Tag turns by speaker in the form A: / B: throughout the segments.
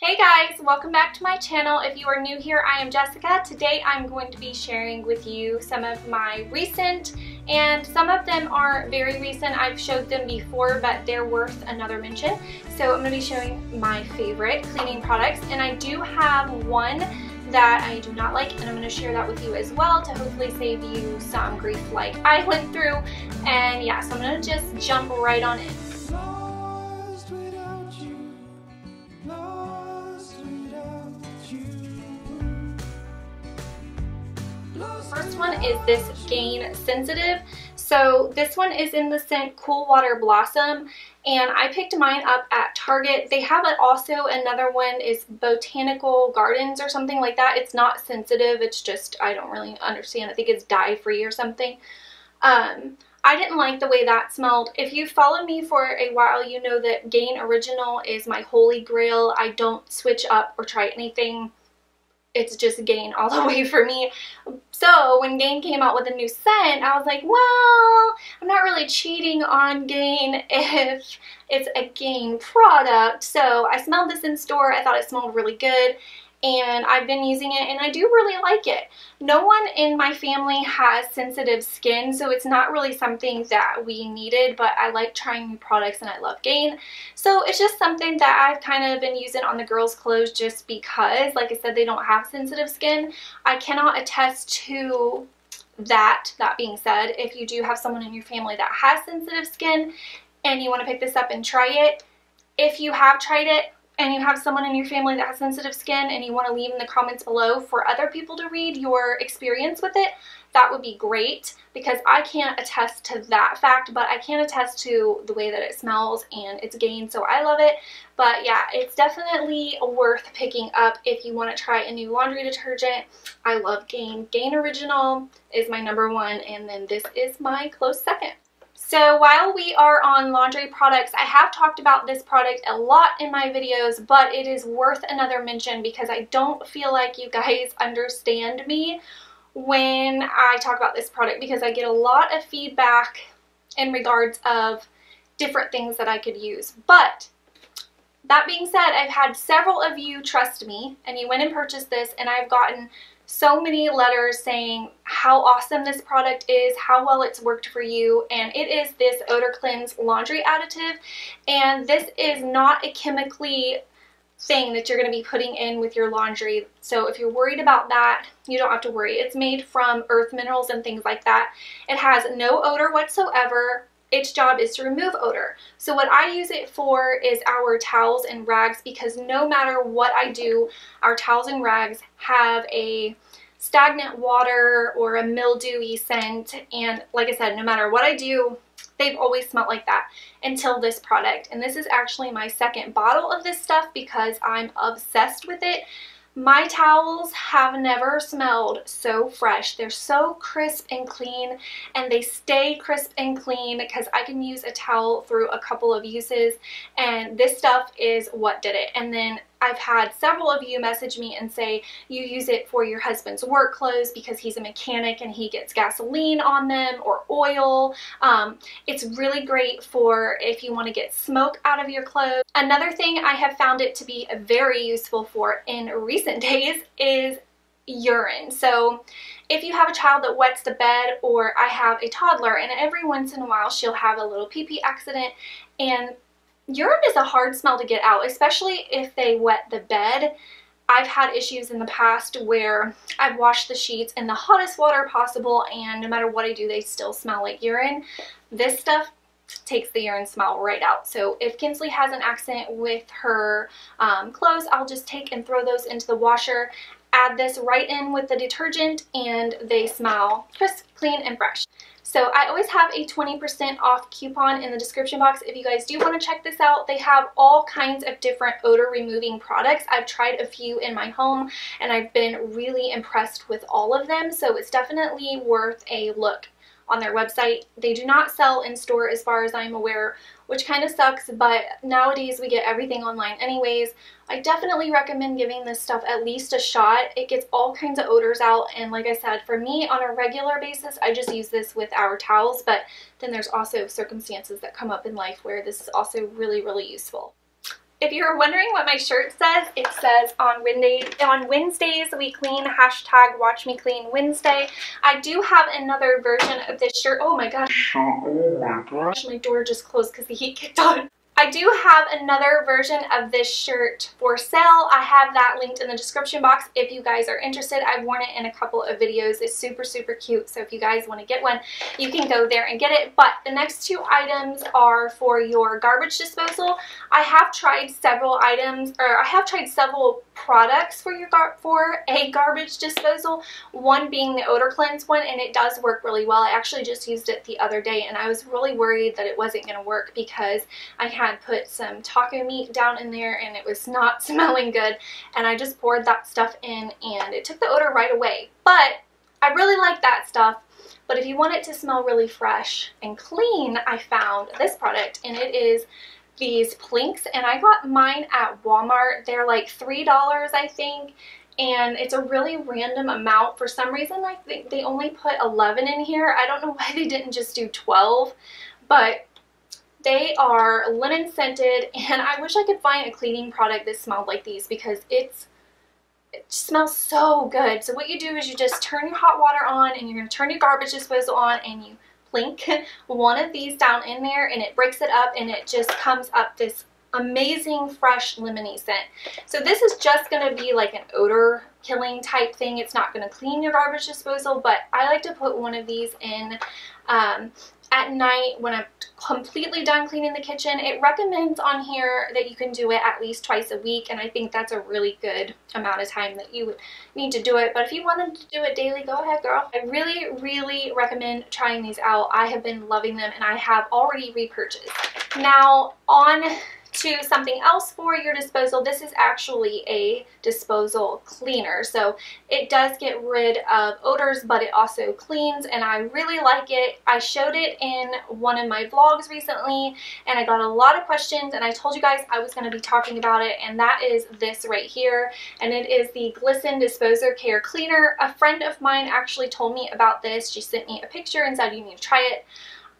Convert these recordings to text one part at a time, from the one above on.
A: Hey guys, welcome back to my channel. If you are new here, I am Jessica. Today I'm going to be sharing with you some of my recent, and some of them are very recent. I've showed them before, but they're worth another mention. So I'm going to be showing my favorite cleaning products, and I do have one that I do not like, and I'm going to share that with you as well to hopefully save you some grief like I went through. And yeah, so I'm going to just jump right on in. First one is this Gain Sensitive. So this one is in the scent Cool Water Blossom, and I picked mine up at Target. They have it also, another one is Botanical Gardens or something like that. It's not sensitive, it's just, I don't really understand. I think it's dye free or something. I didn't like the way that smelled. If you followed me for a while, you know that Gain Original is my holy grail. I don't switch up or try anything. It's just Gain all the way for me. So when Gain came out with a new scent, I was like, well, I'm not really cheating on Gain if it's a Gain product. So I smelled this in store. I thought it smelled really good, and I've been using it, and I do really like it. No one in my family has sensitive skin, so it's not really something that we needed, but I like trying new products and I love Gain. So it's just something that I've kind of been using on the girls' clothes just because, like I said, they don't have sensitive skin. I cannot attest to that. That being said, if you do have someone in your family that has sensitive skin and you want to pick this up and try it, if you have tried it, and you have someone in your family that has sensitive skin and you want to leave in the comments below for other people to read your experience with it, that would be great, because I can't attest to that fact, but I can attest to the way that it smells, and it's Gain, so I love it. But yeah, it's definitely worth picking up if you want to try a new laundry detergent. I love Gain. Gain Original is my #1, and then this is my close second. So while we are on laundry products, I have talked about this product a lot in my videos, but it is worth another mention because I don't feel like you guys understand me when I talk about this product, because I get a lot of feedback in regards of different things that I could use. But that being said, I've had several of you trust me, and you went and purchased this, and I've gotten so many letters saying how awesome this product is, how well it's worked for you, and it is this OdorKlenz laundry additive. And this is not a chemically thing that you're going to be putting in with your laundry. So if you're worried about that, you don't have to worry. It's made from earth minerals and things like that. It has no odor whatsoever. Its job is to remove odor. So what I use it for is our towels and rags, because no matter what I do, our towels and rags have a stagnant water or a mildewy scent. And like I said, no matter what I do, they've always smelled like that until this product. And this is actually my second bottle of this stuff because I'm obsessed with it. My towels have never smelled so fresh. They're so crisp and clean, and they stay crisp and clean because I can use a towel through a couple of uses, and this stuff is what did it. And then I've had several of you message me and say you use it for your husband's work clothes because he's a mechanic and he gets gasoline on them or oil. It's really great for if you want to get smoke out of your clothes. Another thing I have found it to be very useful for in recent days is urine. So if you have a child that wets the bed, or I have a toddler and every once in a while she'll have a little pee-pee accident, and urine is a hard smell to get out, especially if they wet the bed. I've had issues in the past where I've washed the sheets in the hottest water possible, and no matter what I do, they still smell like urine. This stuff takes the urine smell right out. So if Kinsley has an accident with her clothes, I'll just take and throw those into the washer, add this right in with the detergent, and they smell crisp, clean, and fresh. So I always have a 20% off coupon in the description box if you guys do want to check this out. They have all kinds of different odor removing products. I've tried a few in my home, and I've been really impressed with all of them. So it's definitely worth a look on their website. They do not sell in store as far as I'm aware, which kind of sucks, but nowadays we get everything online anyways. I definitely recommend giving this stuff at least a shot. It gets all kinds of odors out, and like I said, for me on a regular basis, I just use this with our towels, but then there's also circumstances that come up in life where this is also really, really useful. If you're wondering what my shirt says, it says on Wednesdays we clean, hashtag watch me clean Wednesday. I do have another version of this shirt. Oh my gosh. My door just closed because the heat kicked on. I do have another version of this shirt for sale. I have that linked in the description box if you guys are interested. I've worn it in a couple of videos. It's super, super cute. So if you guys want to get one, you can go there and get it. But the next two items are for your garbage disposal. I have tried several items, or I have tried several products for a garbage disposal. One being the OdorKlenz one, and it does work really well. I actually just used it the other day, and I was really worried that it wasn't going to work because I had put some taco meat down in there and it was not smelling good, and I just poured that stuff in and it took the odor right away. But I really like that stuff. But if you want it to smell really fresh and clean, I found this product, and it is these Plinks, and I got mine at Walmart. They're like $3, I think, and it's a really random amount. For some reason, I think they only put 11 in here. I don't know why they didn't just do 12, but they are linen scented, and I wish I could find a cleaning product that smelled like these because it smells so good. So what you do is you just turn your hot water on, and you're going to turn your garbage disposal on, and you Plink one of these down in there, and it breaks it up, and it just comes up this amazing fresh lemony scent. So this is just going to be like an odor killing type thing. It's not going to clean your garbage disposal, but I like to put one of these in at night when I'm completely done cleaning the kitchen. It recommends on here that you can do it at least twice a week, and I think that's a really good amount of time that you need to do it. But if you wanted to do it daily, go ahead, girl. I really, really recommend trying these out. I have been loving them, and I have already repurchased. Now, on to something else for your disposal. This is actually a disposal cleaner, so it does get rid of odors, but it also cleans, and I really like it. I showed it in one of my vlogs recently, and I got a lot of questions, and I told you guys I was going to be talking about it, and that is this right here, and it is the Glisten Disposer Care Cleaner. A friend of mine actually told me about this. She sent me a picture and said you need to try it.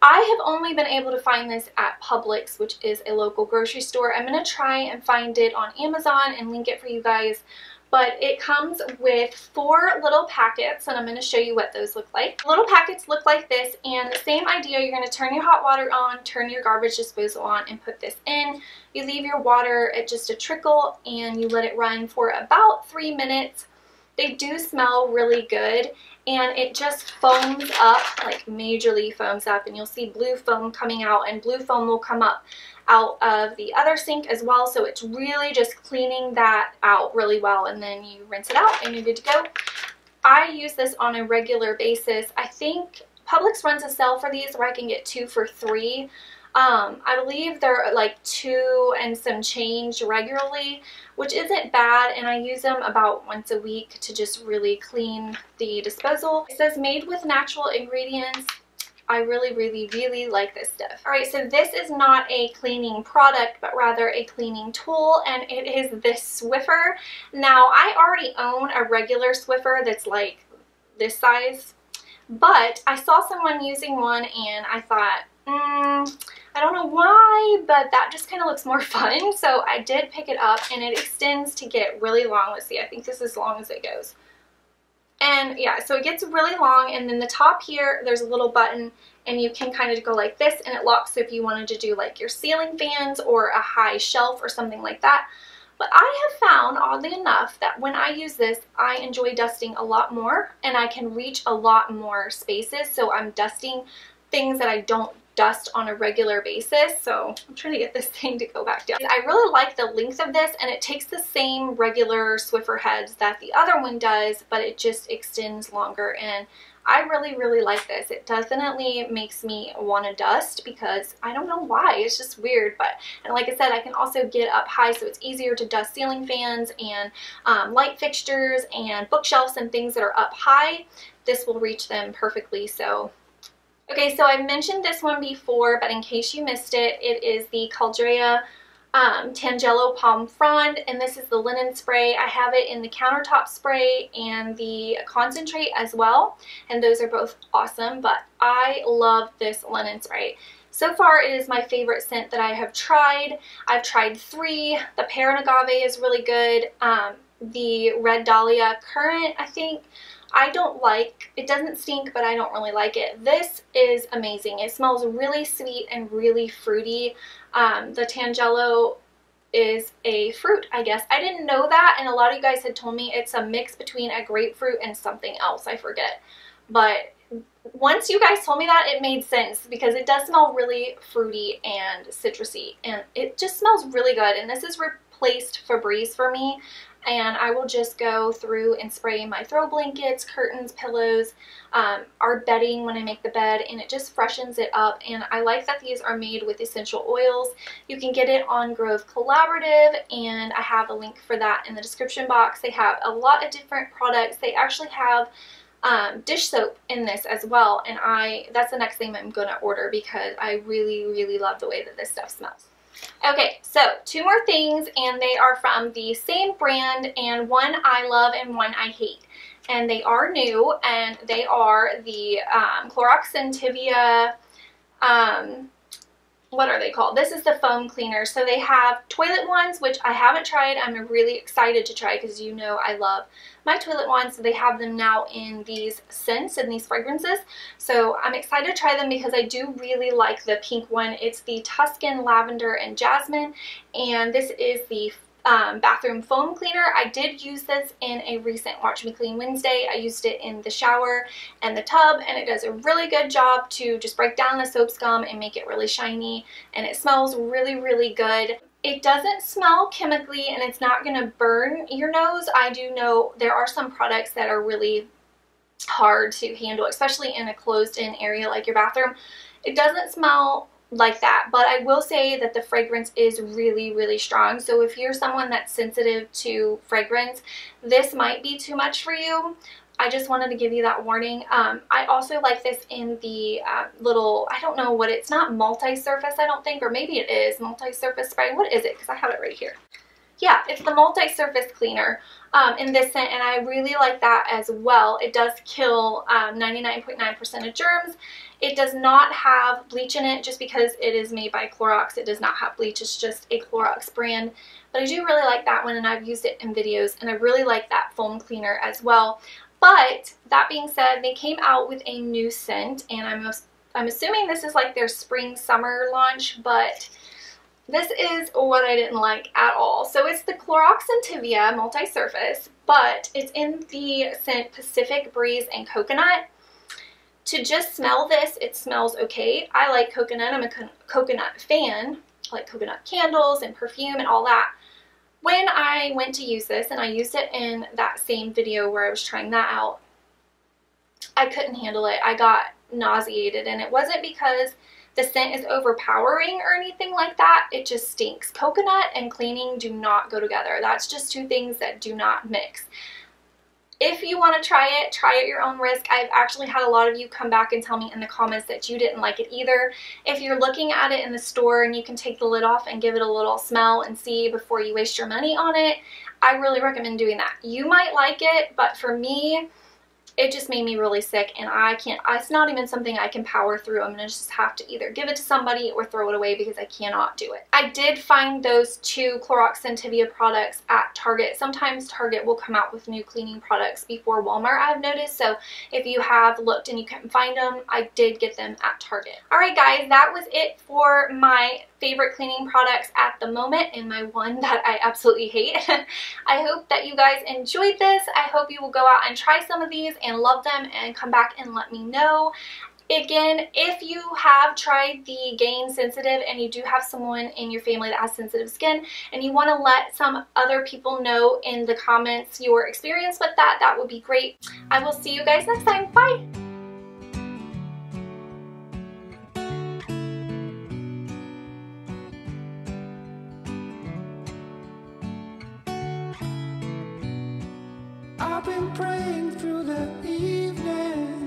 A: I have only been able to find this at Publix, which is a local grocery store. I'm going to try and find it on Amazon and link it for you guys. But it comes with 4 little packets, and I'm going to show you what those look like. Little packets look like this, and the same idea. You're going to turn your hot water on, turn your garbage disposal on, and put this in. You leave your water at just a trickle, and you let it run for about 3 minutes. They do smell really good, and it just foams up, like majorly foams up, and you'll see blue foam coming out, and blue foam will come up out of the other sink as well. So it's really just cleaning that out really well, and then you rinse it out and you're good to go. I use this on a regular basis. I think Publix runs a sale for these where I can get 2 for $3. I believe they're like 2 and some change regularly, which isn't bad, and I use them about once a week to just really clean the disposal. It says made with natural ingredients. I really, really, really like this stuff. Alright, so this is not a cleaning product, but rather a cleaning tool, and it is this Swiffer. Now, I already own a regular Swiffer that's like this size, but I saw someone using one, and I thought, I don't know why, but that just kind of looks more fun. So I did pick it up, and it extends to get really long. Let's see, I think this is as long as it goes. And yeah, so it gets really long, and then the top here, there's a little button, and you can kind of go like this, and it locks if you wanted to do like your ceiling fans or a high shelf or something like that. But I have found, oddly enough, that when I use this, I enjoy dusting a lot more, and I can reach a lot more spaces. So I'm dusting things that I don't dust on a regular basis. So I'm trying to get this thing to go back down. I really like the length of this, and it takes the same regular Swiffer heads that the other one does, but it just extends longer, and I really, really like this. It definitely makes me want to dust because I don't know why. It's just weird. And like I said, I can also get up high, so it's easier to dust ceiling fans and light fixtures and bookshelves and things that are up high. This will reach them perfectly. So okay, so I've mentioned this one before, but in case you missed it, it is the Caldrea Tangelo Palm Frond, and this is the linen spray. I have it in the countertop spray and the concentrate as well, and those are both awesome, but I love this linen spray. So far it is my favorite scent that I have tried. I've tried 3. The pear and agave is really good. The red dahlia currant, I think, I don't like. It doesn't stink, but I don't really like it. This is amazing. It smells really sweet and really fruity. The Tangelo is a fruit, I guess. I didn't know that, and a lot of you guys had told me it's a mix between a grapefruit and something else. I forget. But once you guys told me that, it made sense because it does smell really fruity and citrusy, and it just smells really good. And this has replaced Febreze for me. And I will just go through and spray my throw blankets, curtains, pillows, our bedding when I make the bed, and it just freshens it up. And I like that these are made with essential oils. You can get it on Grove Collaborative, and I have a link for that in the description box. They have a lot of different products. They actually have dish soap in this as well, and that's the next thing I'm going to order because I really, really love the way that this stuff smells. Okay, so 2 more things, and they are from the same brand, and one I love and one I hate. And they are new, and they are the Clorox Scentivia, what are they called? This is the foam cleaner. So they have toilet ones, which I haven't tried. I'm really excited to try because you know I love my toilet ones. So they have them now in these scents and these fragrances. So I'm excited to try them because I do really like the pink one. It's the Tuscan Lavender and Jasmine, and this is the bathroom foam cleaner. I did use this in a recent Watch Me Clean Wednesday. I used it in the shower and the tub, and it does a really good job to just break down the soap scum and make it really shiny, and it smells really, really good. It doesn't smell chemically, and it's not going to burn your nose. I do know there are some products that are really hard to handle, especially in a closed-in area like your bathroom. It doesn't smell like that, but I will say that the fragrance is really, really strong. So if you're someone that's sensitive to fragrance, this might be too much for you. I just wanted to give you that warning. I also like this in the little, I don't know what, it's not multi-surface, I don't think, or maybe it is multi-surface spray. What is it? Because I have it right here. Yeah, it's the multi-surface cleaner in this scent, and I really like that as well. It does kill 99.9% of germs. It does not have bleach in it just because it is made by Clorox. It does not have bleach. It's just a Clorox brand. But I do really like that one, and I've used it in videos, and I really like that foam cleaner as well. But that being said, they came out with a new scent, and I'm assuming this is like their spring-summer launch, but this is what I didn't like at all. So it's the Clorox Scentivia multi-surface, but it's in the scent Pacific Breeze and Coconut. To just smell this, it smells okay. I like coconut. I'm a coconut fan. I like coconut candles and perfume and all that. When I went to use this, and I used it in that same video where I was trying that out, I couldn't handle it. I got nauseated, and it wasn't because the scent is overpowering or anything like that. It just stinks. Coconut and cleaning do not go together. That's just 2 things that do not mix. If you want to try it at your own risk. I've actually had a lot of you come back and tell me in the comments that you didn't like it either. If you're looking at it in the store and you can take the lid off and give it a little smell and see before you waste your money on it, I really recommend doing that. You might like it, but for me, it just made me really sick, and I can't, it's not even something I can power through. I'm going to just have to either give it to somebody or throw it away because I cannot do it. I did find those 2 Clorox Scentivia products at Target. Sometimes Target will come out with new cleaning products before Walmart, I've noticed. So if you have looked and you couldn't find them, I did get them at Target. Alright guys, that was it for my favorite cleaning products at the moment and my one that I absolutely hate. I hope that you guys enjoyed this. I hope you will go out and try some of these and love them and come back and let me know. Again, if you have tried the Gain Sensitive and you do have someone in your family that has sensitive skin and you want to let some other people know in the comments your experience with that, that would be great. I will see you guys next time. Bye!
B: I've been praying through the evening.